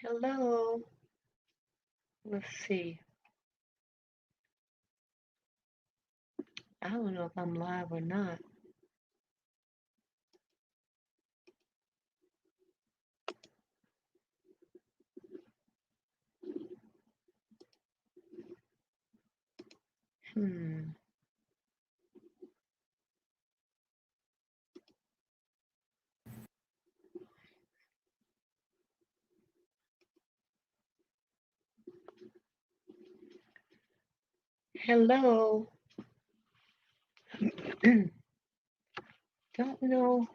Hello. Let's see. I don't know if I'm live or not. Hmm. Hello. Don't know.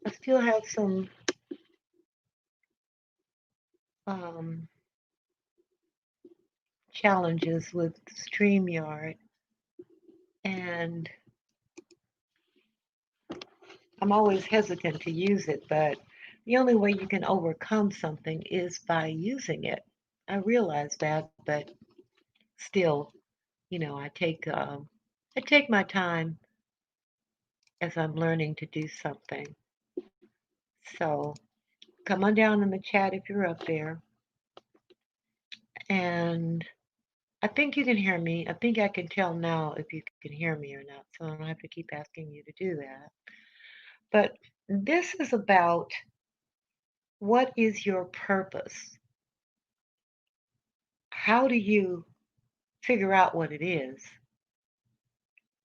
I still have some um, challenges with StreamYard, and I'm always hesitant to use it, but the only way you can overcome something is by using it. I realize that, but still, I take my time as I'm learning to do something. So come on down in the chat if you're up there. And I think you can hear me. I think I can tell now if you can hear me or not. So I don't have to keep asking you to do that. But this is about what is your purpose? How do you figure out what it is?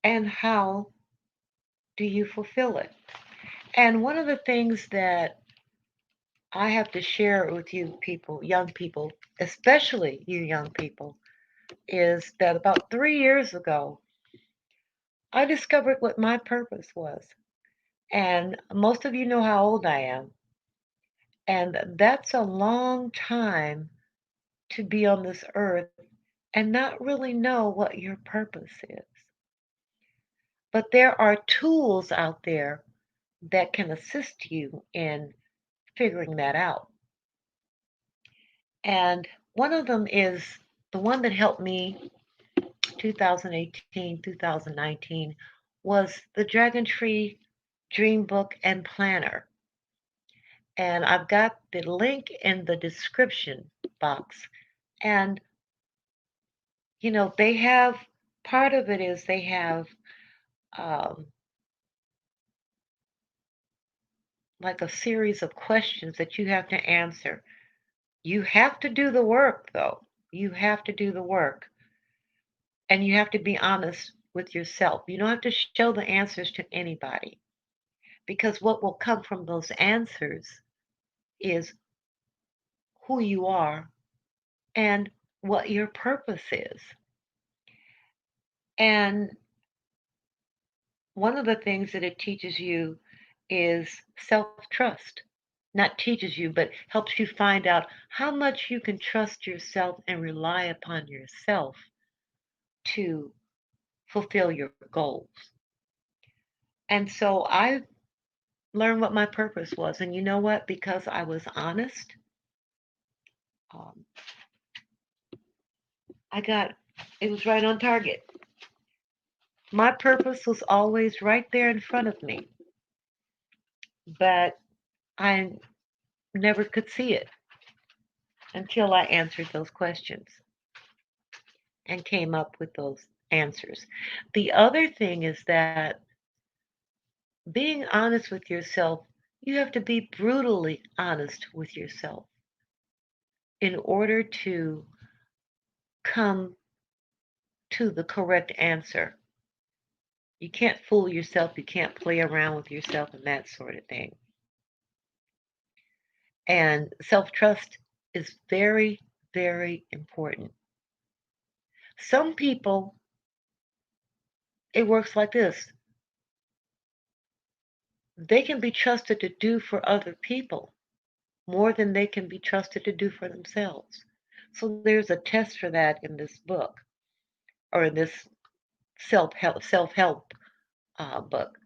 And how do you fulfill it? And one of the things that I have to share with you people, young people, especially you young people, is that about 3 years ago, I discovered what my purpose was. And most of you know how old I am. And that's a long time to be on this earth and not really know what your purpose is. But there are tools out there that can assist you in figuring that out. And one of them is the one that helped me 2018, 2019 was the Dragon Tree Dreambook and Planner. And I've got the link in the description box. And, they have part of it is they have um, like a series of questions that you have to answer. You have to do the work, though. You have to do the work. And you have to be honest with yourself. You don't have to show the answers to anybody because what will come from those answers is who you are and what your purpose is. And one of the things that it teaches you is self trust. Not teaches you, but helps you find out how much you can trust yourself and rely upon yourself to fulfill your goals. And so I learned what my purpose was. And you know what? Because I was honest, um, I got it was right on target. My purpose was always right there in front of me, but I never could see it until I answered those questions and came up with those answers. The other thing is that being honest with yourself, you have to be brutally honest with yourself in order to come to the correct answer. You can't fool yourself, you can't play around with yourself and that sort of thing. And self trust is very, very important. Some people, it works like this, they can be trusted to do for other people more than they can be trusted to do for themselves. So there's a test for that in this book or in this self help book.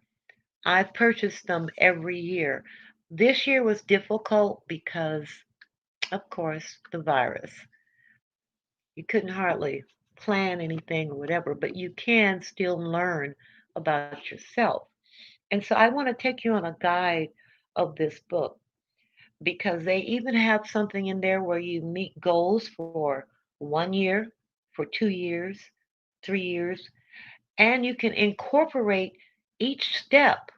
I purchase them every year. This year was difficult because, of course, the virus. You couldn't hardly plan anything or whatever, but you can still learn about yourself. And so I want to take you on a guide of this book because they even have something in there where you meet goals for 1 year, for 2 years, 3 years, and you can incorporate each step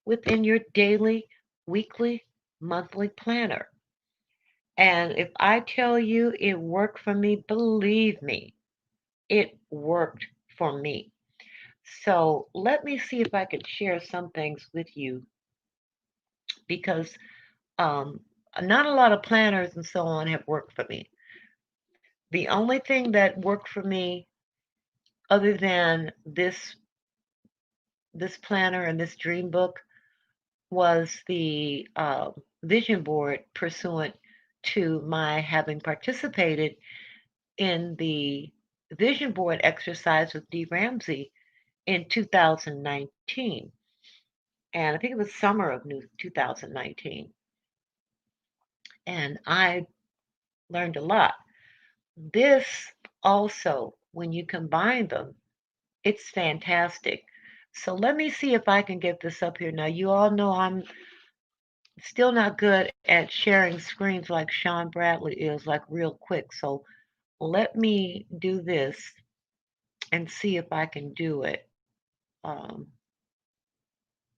within your daily, weekly, monthly planner. And if I tell you it worked for me, believe me, it worked for me. So let me see if I can share some things with you because um, not a lot of planners and so on have worked for me. The only thing that worked for me, other than this planner and this dream book, was the vision board pursuant to my having participated in the vision board exercise with Dee Ramsey in 2019. And I think it was summer of 2019. And I learned a lot. This also, when you combine them, it's fantastic. So let me see if I can get this up here. Now, you all know I'm still not good at sharing screens like Sean Bradley is, like real quick. So let me do this and see if I can do it. Um,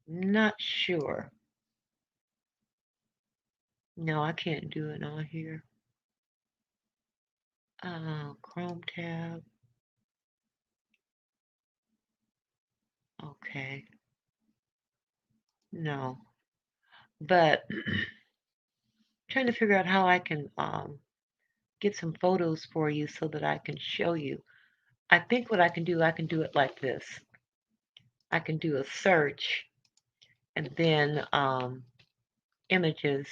not sure. No, I can't do it on here. Chrome tab. Okay. No. But trying to figure out how I can get some photos for you so that I can show you. I think what I can do it like this. I can do a search and then images,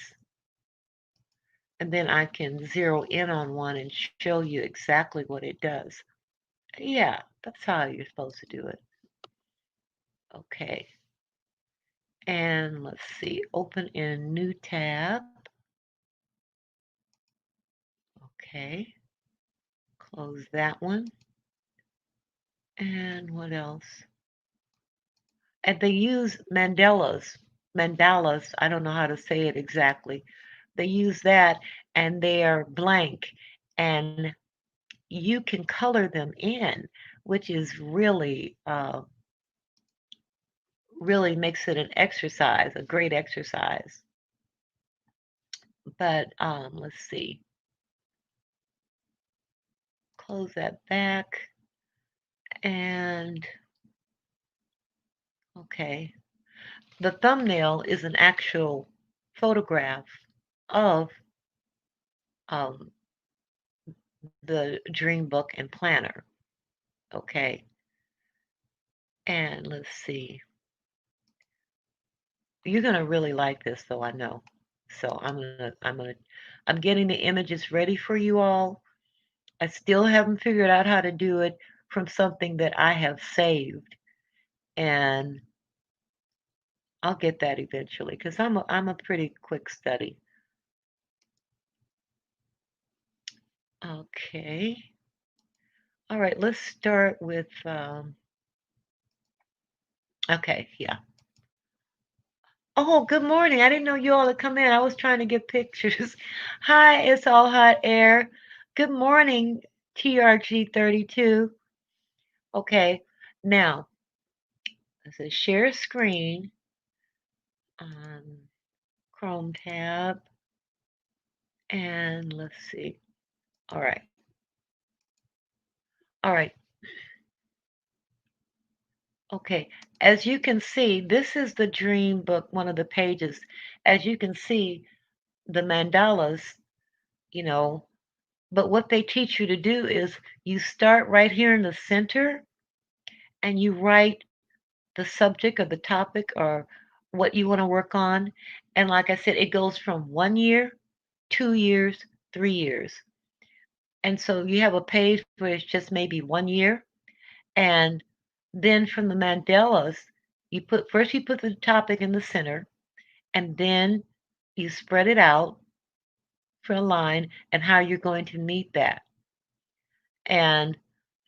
and then I can zero in on one and show you exactly what it does. Yeah, that's how you're supposed to do it. Okay. And let's see, open in new tab. Okay. Close that one. And what else? And they use mandalas. I don't know how to say it exactly. They use that and they are blank and you can color them in, which is really makes it an exercise, a great exercise. But let's see, close that back and okay. The thumbnail is an actual photograph of um, the dream book and planner. Okay, and let's see. You're gonna really like this, though I know. So I'm getting the images ready for you all. I still haven't figured out how to do it from something that I have saved, and I'll get that eventually because I'm a pretty quick study. Okay. All right. Let's start with. Okay. Yeah. Oh, good morning. I didn't know you all had come in. I was trying to get pictures. Hi, it's all hot air. Good morning, TRG32. Okay, now, it says share screen on Chrome tab. And let's see. All right. All right. Okay. As you can see, this is the dream book, one of the pages. As you can see, the mandalas, you know, but what they teach you to do is you start right here in the center and you write the subject or the topic or what you want to work on. And like I said, it goes from 1 year, 2 years, 3 years. And so you have a page where it's just maybe 1 year. And then from the mandalas, you put the topic in the center and then you spread it out for a line and how you're going to meet that. And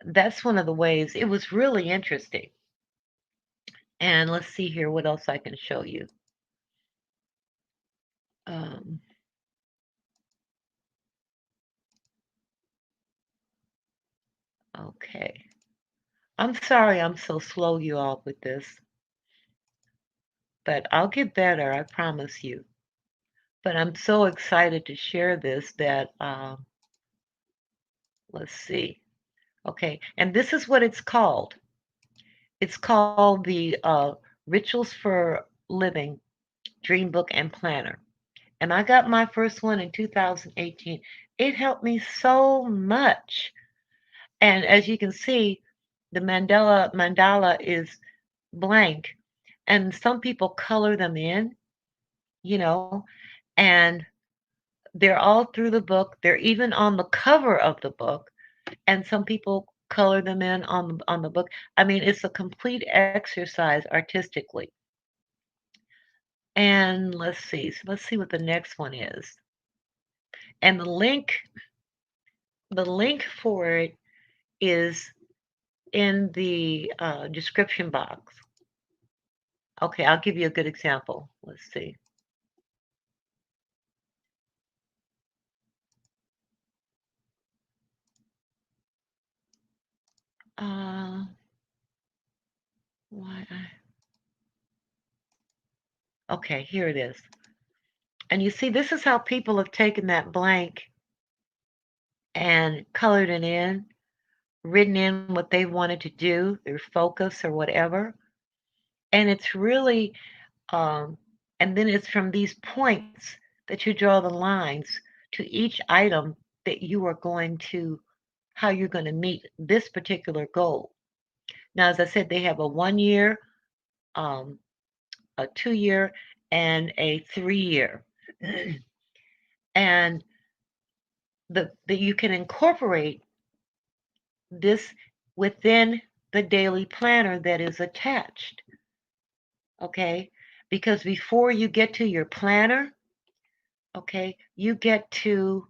that's one of the ways it was really interesting. And let's see here what else I can show you. Um, Okay. I'm sorry I'm so slow, you all, with this, but I'll get better, I promise you. But I'm so excited to share this that, let's see. Okay, and this is what it's called. It's called the Rituals for Living Dreambook and Planner. And I got my first one in 2018. It helped me so much. And as you can see, the mandala is blank. And some people color them in, you know, and they're all through the book. They're even on the cover of the book. And some people color them in on the book. I mean, it's a complete exercise artistically. And let's see. So let's see what the next one is. And the link for it is in the description box. Okay, I'll give you a good example. Let's see. Uh, why? Okay, here it is. And you see, this is how people have taken that blank and colored it in, written in what they wanted to do, their focus or whatever. And it's really, um, and then it's from these points that you draw the lines to each item that you are going to, how you're going to meet this particular goal. Now, as I said, they have a 1 year, um, a 2 year, and a 3 year. And the you can incorporate this within the daily planner that is attached. Okay, because before you get to your planner, okay, you get to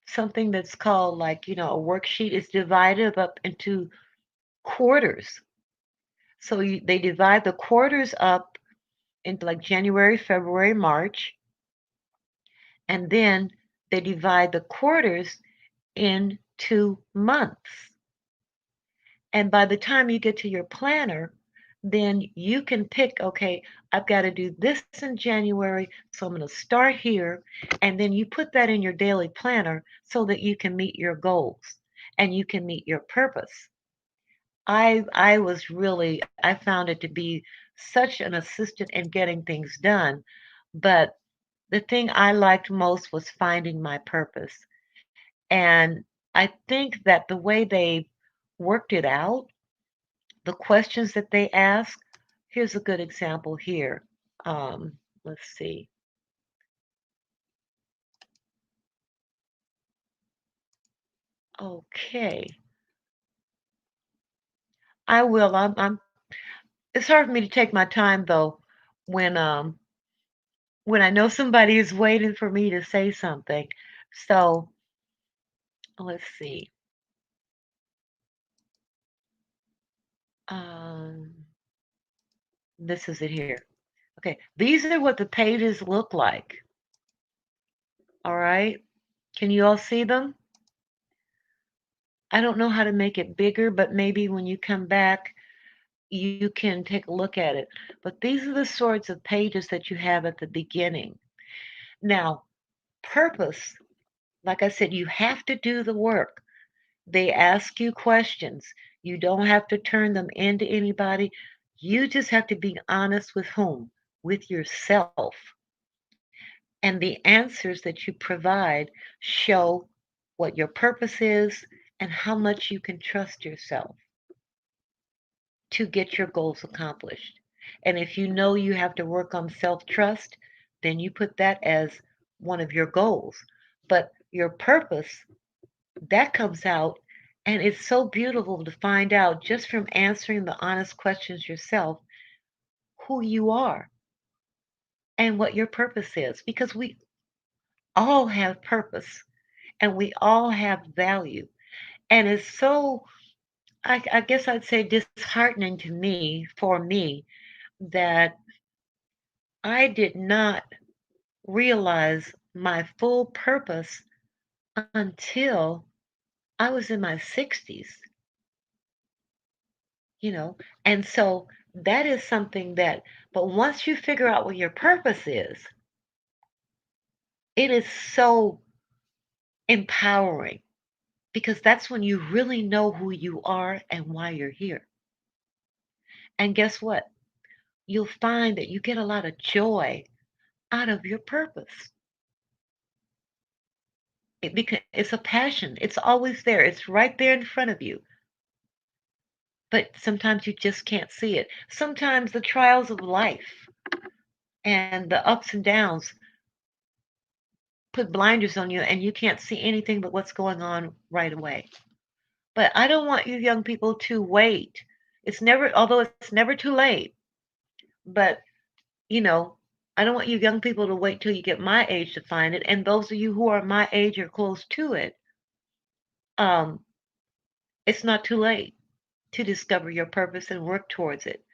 something that's called, like, a worksheet is divided up into quarters. So they divide the quarters up into like January, February, March, and then they divide the quarters into months. And by the time you get to your planner, then you can pick, okay, I've got to do this in January, so I'm going to start here. And then you put that in your daily planner so that you can meet your goals and you can meet your purpose. I found it to be such an assistant in getting things done. But the thing I liked most was finding my purpose. And I think that the way they worked it out, the questions that they ask, here's a good example here. Let's see. Okay, I will. It's hard for me to take my time though when um when I know somebody is waiting for me to say something. So let's see. Um, this is it here. Okay, these are what the pages look like. All right. Can you all see them? I don't know how to make it bigger, but maybe when you come back, you can take a look at it. But these are the sorts of pages that you have at the beginning. Now, purpose, like I said, you have to do the work. They ask you questions. You don't have to turn them into anybody. You just have to be honest with whom? With yourself. And the answers that you provide show what your purpose is and how much you can trust yourself to get your goals accomplished. And if you know you have to work on self trust, then you put that as one of your goals. But your purpose, that comes out, and it's so beautiful to find out just from answering the honest questions yourself who you are and what your purpose is. Because we all have purpose and we all have value. And it's so, I guess I'd say, disheartening to me, for me, that I did not realize my full purpose until I was in my 60s, you know, and so that is something that, but once you figure out what your purpose is, it is so empowering because that's when you really know who you are and why you're here. And guess what? You'll find that you get a lot of joy out of your purpose. It's a passion. It's always there. It's right there in front of you. But sometimes you just can't see it. Sometimes the trials of life and the ups and downs put blinders on you and you can't see anything but what's going on right away. But I don't want you young people to wait. It's never, although it's never too late, but you know, I don't want you young people to wait till you get my age to find it. And those of you who are my age or close to it, um, it's not too late to discover your purpose and work towards it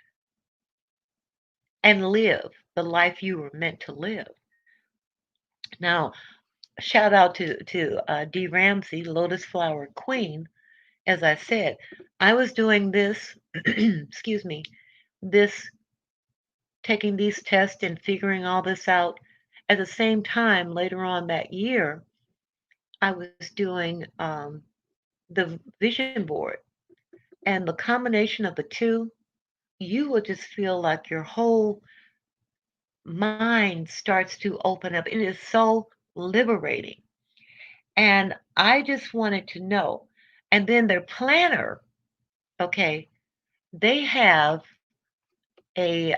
and live the life you were meant to live. Now, shout out to D. Ramsey, Lotus Flower Queen. As I said, I was doing this, excuse me, this taking these tests and figuring all this out. At the same time, later on that year, I was doing the vision board, and the combination of the two, you will just feel like your whole mind starts to open up. It is so liberating. And I just wanted to know. And then their planner, okay, they have a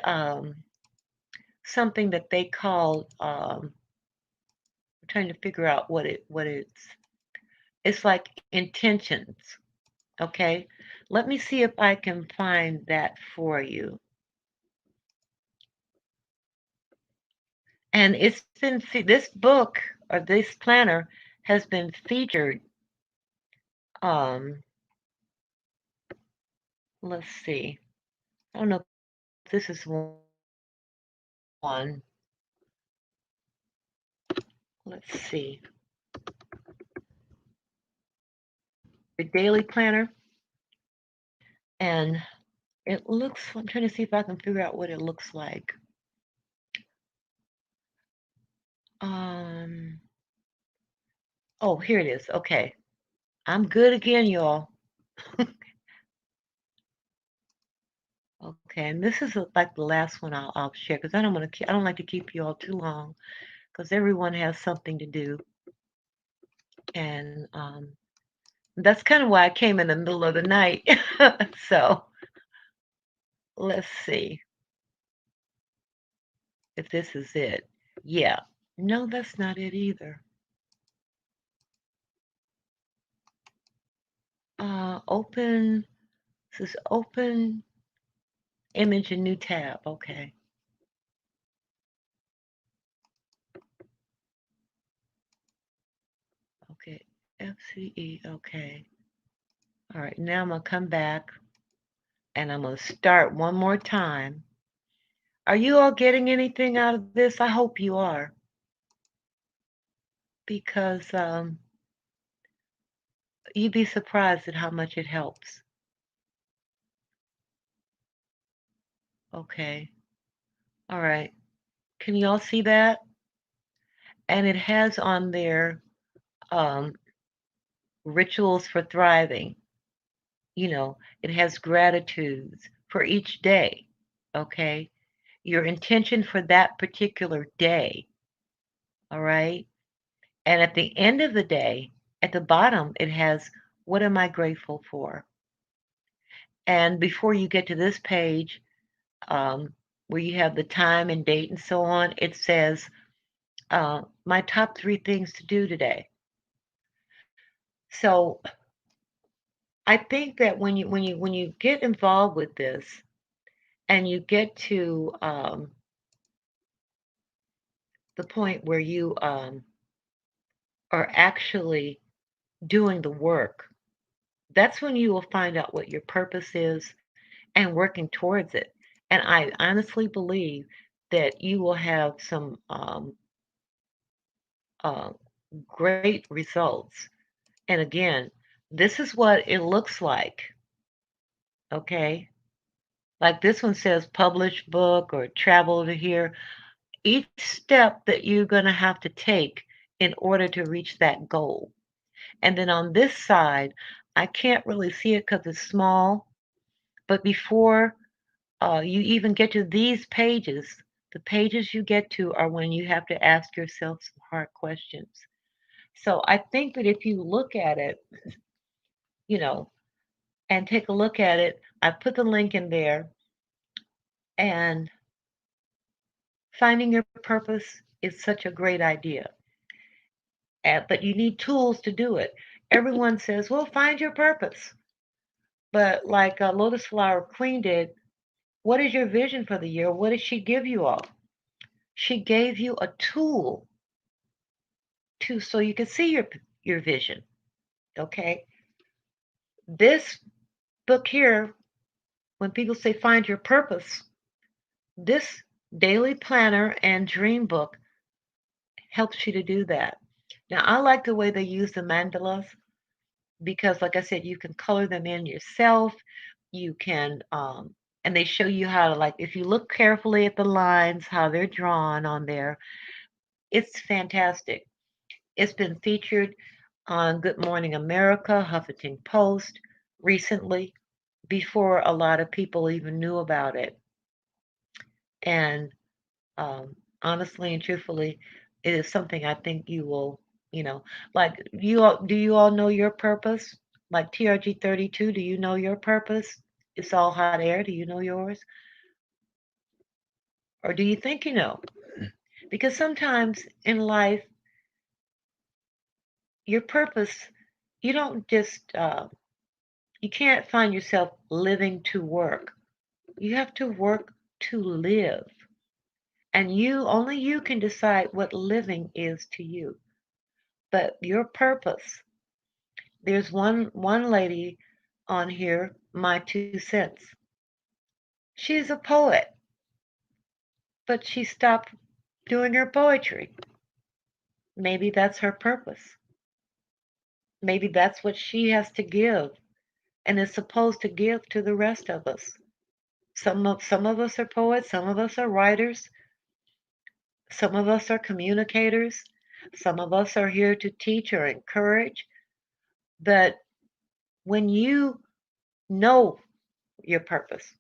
something that they call I'm trying to figure out what it's like intentions, okay? Let me see if I can find that for you. And it's been this book or this planner has been featured. Um, let's see. I don't know if this is one. Let's see. The daily planner, and it looks. I'm trying to see if I can figure out what it looks like. Um. Oh, here it is. Okay, I'm good again, y'all. Okay, and this is like the last one I'll share because I don't want to. I don't like to keep you all too long because everyone has something to do, and that's kind of why I came in the middle of the night. So let's see if this is it. Yeah. No, that's not it either. Open. This is open image and new tab. Okay. Okay. FCE. Okay. All right. Now I'm gonna come back and I'm gonna start one more time. Are you all getting anything out of this? I hope you are, because you'd be surprised at how much it helps. Okay. All right. Can you all see that? And it has on there um, rituals for thriving. You know, it has gratitudes for each day. Okay. Your intention for that particular day. All right. And at the end of the day, at the bottom, it has what am I grateful for? And before you get to this page, where you have the time and date and so on, it says my top 3 things to do today. So I think that when you get involved with this and you get to the point where you are actually doing the work, that's when you will find out what your purpose is and working towards it. And I honestly believe that you will have some uh, great results. And again, This is what it looks like, okay? Like this one says publish book or travel to here. Each step that you're going to have to take in order to reach that goal. And then on this side, I can't really see it because it's small, but before you even get to these pages, the pages you get to are when you have to ask yourself some hard questions. So I think that if you look at it, you know, and take a look at it, I put the link in there, and finding your purpose is such a great idea. But you need tools to do it. Everyone says, well, find your purpose. But like Lotus Flower Queen did, what is your vision for the year? What did she give you all? She gave you a tool to so you can see your vision. Okay. This book here, when people say find your purpose, this daily planner and dream book helps you to do that. Now I like the way they use the mandalas because, like I said, you can color them in yourself. You can, and they show you how to, like, if you look carefully at the lines, how they're drawn on there. It's fantastic. It's been featured on Good Morning America, Huffington Post recently, before a lot of people even knew about it. And honestly and truthfully, it is something I think you will, you know, like you all, do you all know your purpose? Like TRG 32, do you know your purpose? It's all hot air. Do you know yours? Or do you think you know? Because sometimes in life, your purpose, you don't just, you can't find yourself living to work. You have to work to live. And only you can decide what living is to you. But your purpose, there's one lady on here, my 2 cents. She's a poet, but she stopped doing her poetry. Maybe that's her purpose. Maybe that's what she has to give and is supposed to give to the rest of us. Some of us are poets, some of us are writers, some of us are communicators, some of us are here to teach or encourage. But when you know your purpose,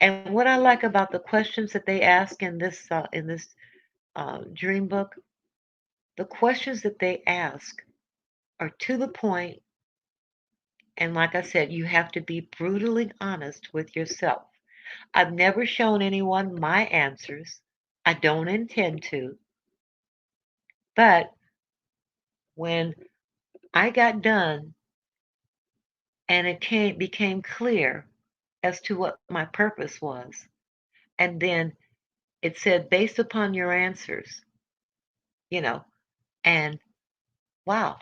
and what I like about the questions that they ask in this dream book, the questions that they ask are to the point, and like I said, you have to be brutally honest with yourself. I've never shown anyone my answers. I don't intend to. But when I got done and became clear as to what my purpose was, and then it said based upon your answers, you know, and wow.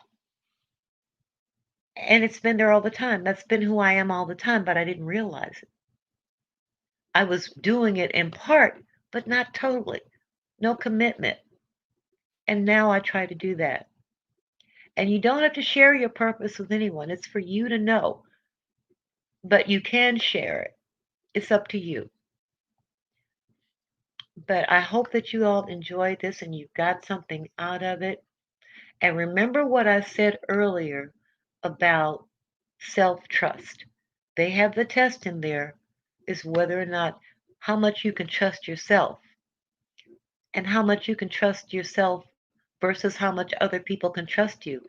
And it's been there all the time. That's been who I am all the time, but I didn't realize it. I was doing it in part, but not totally. No commitment. And now I try to do that. And you don't have to share your purpose with anyone. It's for you to know, but you can share it. It's up to you. But I hope that you all enjoyed this and you got something out of it. And remember what I said earlier about self trust. They have the test in there is whether or not how much you can trust yourself and how much you can trust yourself versus how much other people can trust you.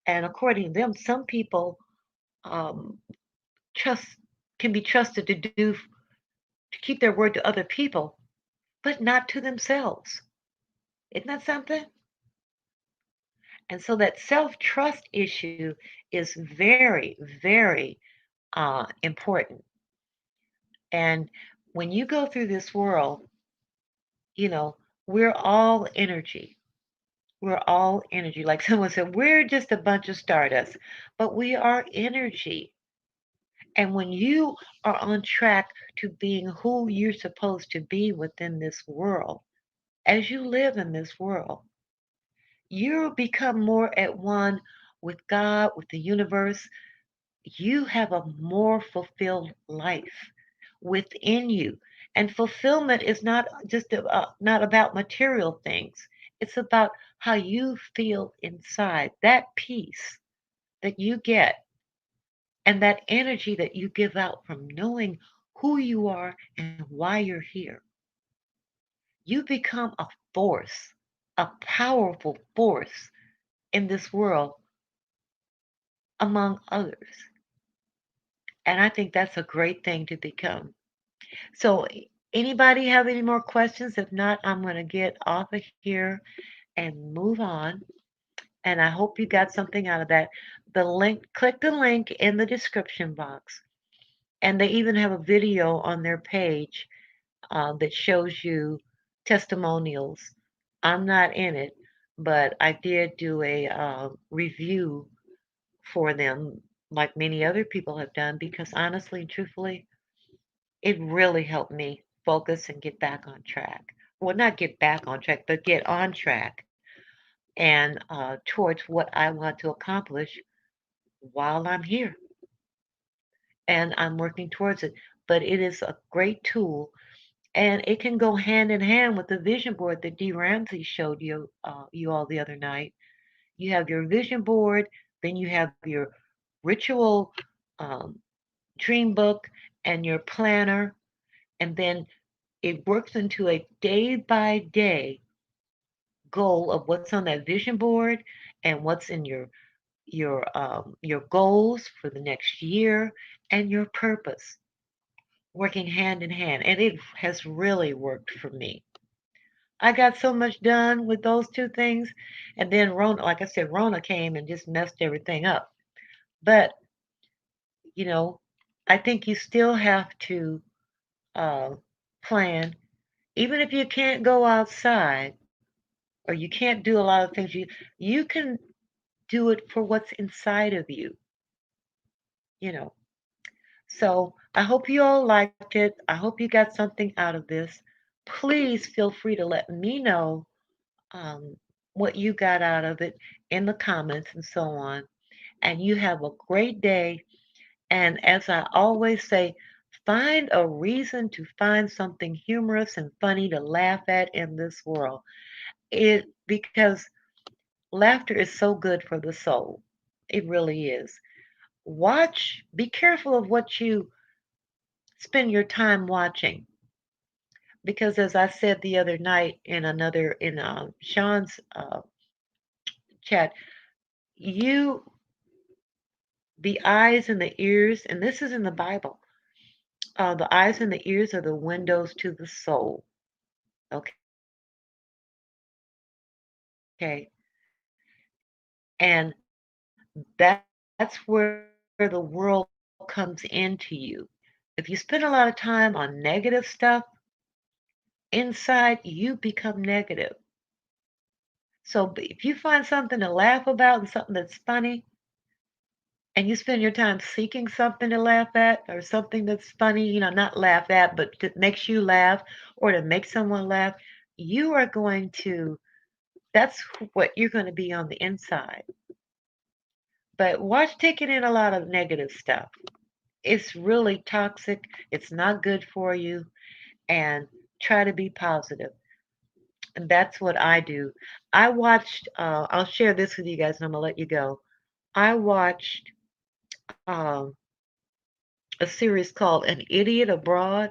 And according to them, some people um, trust can be trusted to keep their word to other people, but not to themselves. Isn't that something? And so that self trust issue is very, very important. And when you go through this world, you know, we're all energy. We're all energy. Like someone said, we're just a bunch of stardust, but we are energy. And when you are on track to being who you're supposed to be within this world, as you live in this world, you become more at one with God, with the universe. you have a more fulfilled life within you. And fulfillment is not just not about material things. It's about how you feel inside, that peace that you get and that energy that you give out from knowing who you are and why you're here. You become a force, a powerful force in this world among others. And I think that's a great thing to become. So, anybody have any more questions? If not, I'm going to get off of here and move on. And I hope you got something out of that. The link, click the link in the description box. And they even have a video on their page that shows you testimonials. I'm not in it, but I did do a review for them, like many other people have done, because honestly and truthfully, it really helped me focus and get back on track. Well, not get back on track, but get on track and towards what I want to accomplish while I'm here. And I'm working towards it. But it is a great tool, and it can go hand in hand with the vision board that Dee Ramsey showed you all the other night. You have your vision board, then you have your ritual um, dream book and your planner, and then it works into a day by day goal of what's on that vision board and what's in your goals for the next year and your purpose working hand in hand, and it has really worked for me. I got so much done with those two things, and then Rona, like I said, Rona came and just messed everything up. But you know, I think you still have to uh, plan, even if you can't go outside or you can't do a lot of things. You can do it for what's inside of you. You know. So I hope you all liked it. I hope you got something out of this. Please feel free to let me know um, what you got out of it in the comments and so on. And you have a great day. And as I always say, find a reason to find something humorous and funny to laugh at in this world. It because laughter is so good for the soul. It really is. Be careful of what you spend your time watching because as I said the other night in Sean's chat, you the eyes and the ears, and this is in the Bible. The eyes and the ears are the windows to the soul. Okay, and that's where the world comes into you. If you spend a lot of time on negative stuff, inside you become negative. So if you find something to laugh about and something that's funny, and you spend your time seeking something to laugh at or something that's funny, not laugh at, but that makes you laugh or to make someone laugh, you are going to, that's what you're going to be on the inside. But watch taking in a lot of negative stuff. It's really toxic, it's not good for you, and try to be positive. And that's what I do. I'll share this with you guys and I'm going to let you go. I watched um, a series called An Idiot Abroad.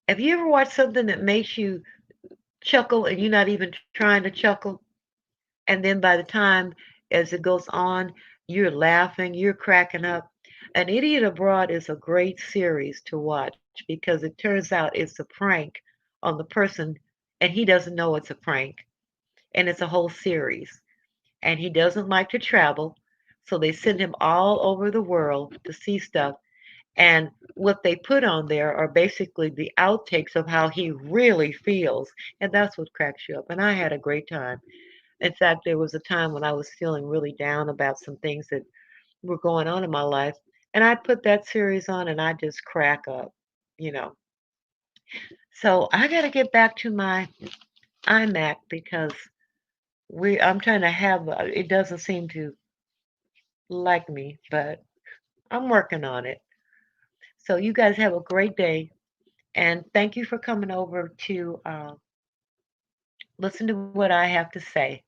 Have you ever watched something that makes you chuckle and you're not even trying to chuckle? And then by the time as it goes on, you're laughing, you're cracking up. An Idiot Abroad is a great series to watch because it turns out it's a prank on the person and he doesn't know it's a prank. And it's a whole series. And he doesn't like to travel. So they send him all over the world to see stuff. And what they put on there are basically the outtakes of how he really feels. And that's what cracks you up. And I had a great time. In fact, there was a time when I was feeling really down about some things that were going on in my life. And I put that series on and I just crack up, you know. So I got to get back to my iMac because I'm trying to have, it doesn't seem to like me, but I'm working on it. So you guys have a great day, and thank you for coming over to listen to what I have to say.